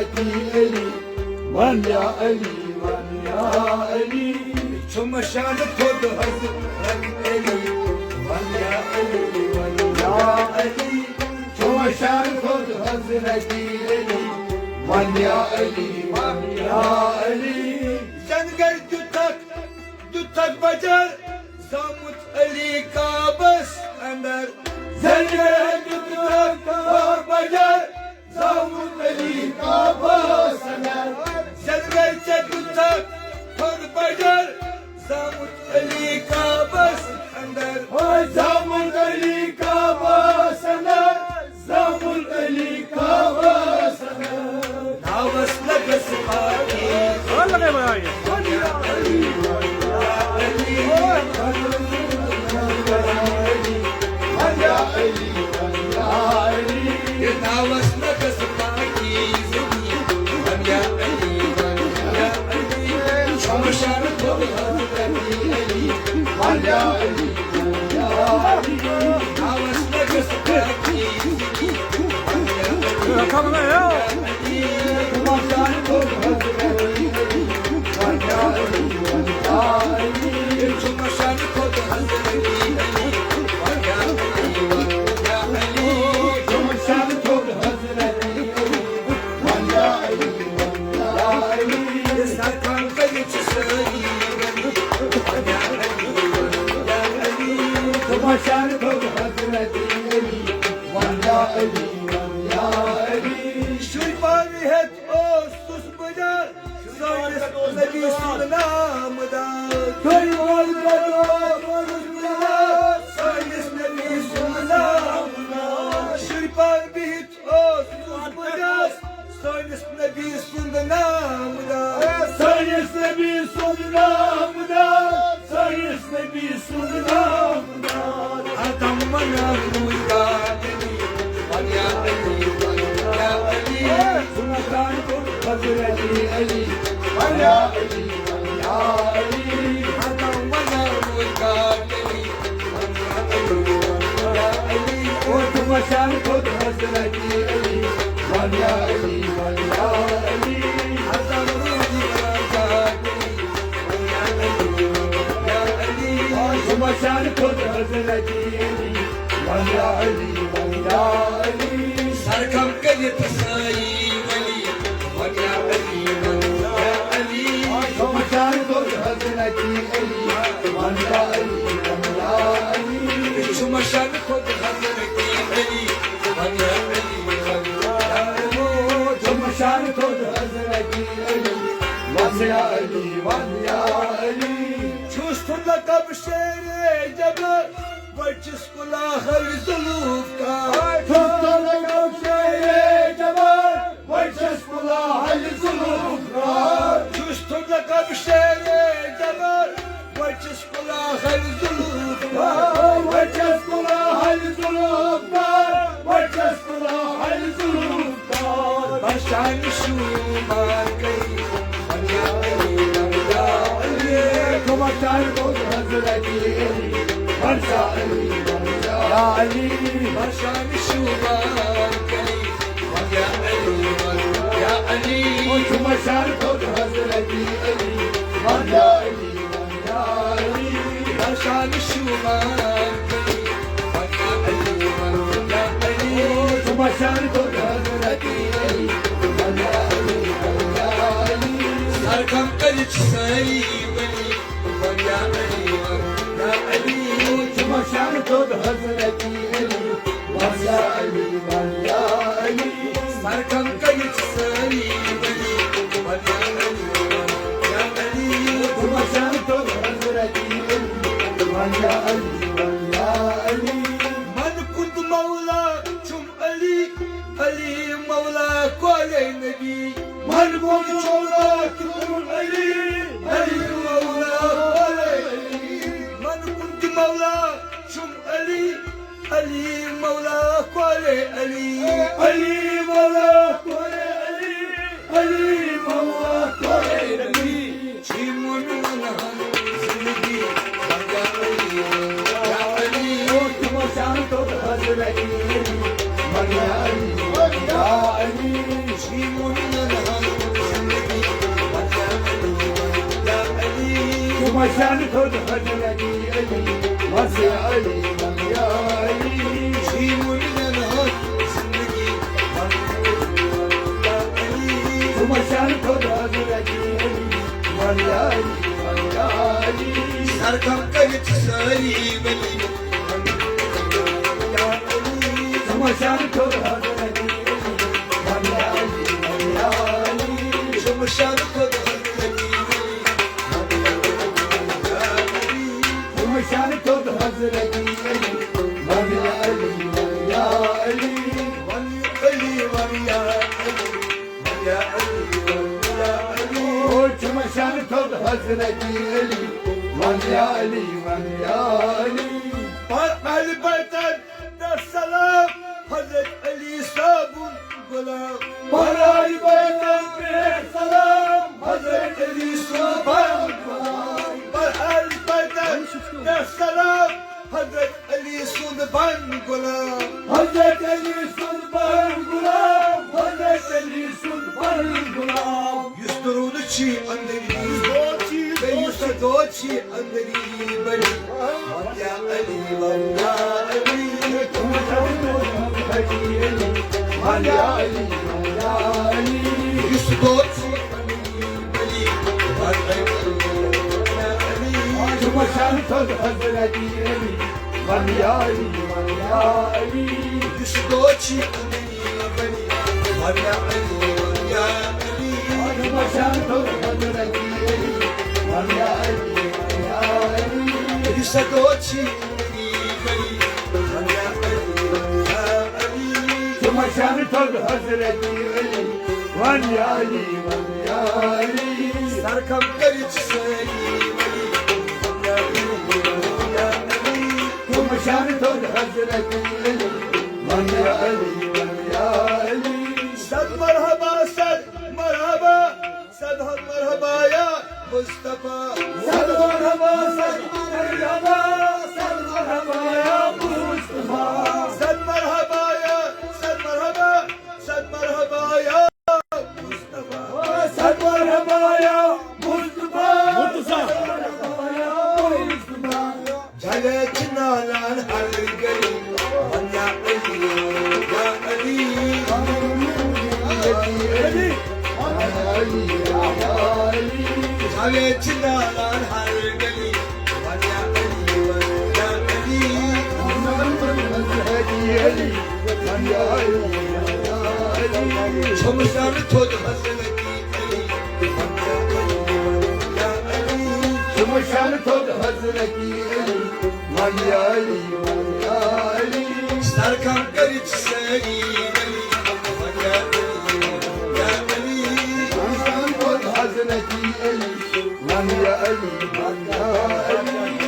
حضرتي علي من يا علي من يا علي ثم شان خود حضرت علي من يا علي من يا علي ثم شان خود حضرتي علي من يا علي من يا علي جنگر tutak bacar Samut Ali Kabas Andar Zengel tutak bacar Samut Ali Kabas Andar Zengel tutak bacar Samut Ali Kabas Andar Samut Ali Kabas Andar Samut Ali Kabas Andar Navas lagas paaki Valla ne bayağı? Tamam ya. Ali, شان خود حضرتي علي مرسي علي من يا علي شيء من الهوى زندگی يا علي ثم شان خود حضرتي علي من يا علي من يا علي سركم كرت ساري بلي يا علي ثم شان خود حضرتي علي من يا علي من يا علي ثم شان خود حضرتي ثم شان خود حضرتي علي من يا علي من يا علي من علي من يا علي من يا علي من يا علي ثم شان خود حضرتي علي من يا علي من يا علي أهل بيتك السلام حضرت علي صابون غلام براي بيتك سلام حضرت علي صباح أهل بيتك السلام حضرت علي صلبان غلام حضرت علي صلبان غلام حضرت علي صلبان غلام يسترون شي عندني ويستدون شي عندني بني يا علي يا علي من يا علي من يا علي يستدون شي عندني بني يا علي ثم شان خود حضرتي علي من يا علي من يا علي يستدون شي عندني بني يا علي يا علي ثم شان خود حضرتي علي من يا علي من يا علي يستدون شي عندني بني يا علي يا علي ثم شان خود حضرتي علي من يا علي من يا علي سركم كرت ساري بلي يا علي يا علي ثم شان خود حضرتي علي من يا علي من يا علي سد مرحبا سد مرحبا سد مرحبا يا مصطفى سد مرحبا سد مرحبا سد مرحبا يا مصطفى سد مرحبا يا سد مرحبا سد مرحبا يا مصطفى سد مرحبا يا مصطفى مرتضى يا مصطفى جلت نالان هالقلي يا علي يا علي جلت نالان هالقلي يا علي يا علي شمسان تود حسنتي علي يا علي شمشان خود حضرتي علي من يا علي من يا علي سركم كرت ساري بلي يا علي يا علي شمشان خود حضرتي علي من يا علي من يا علي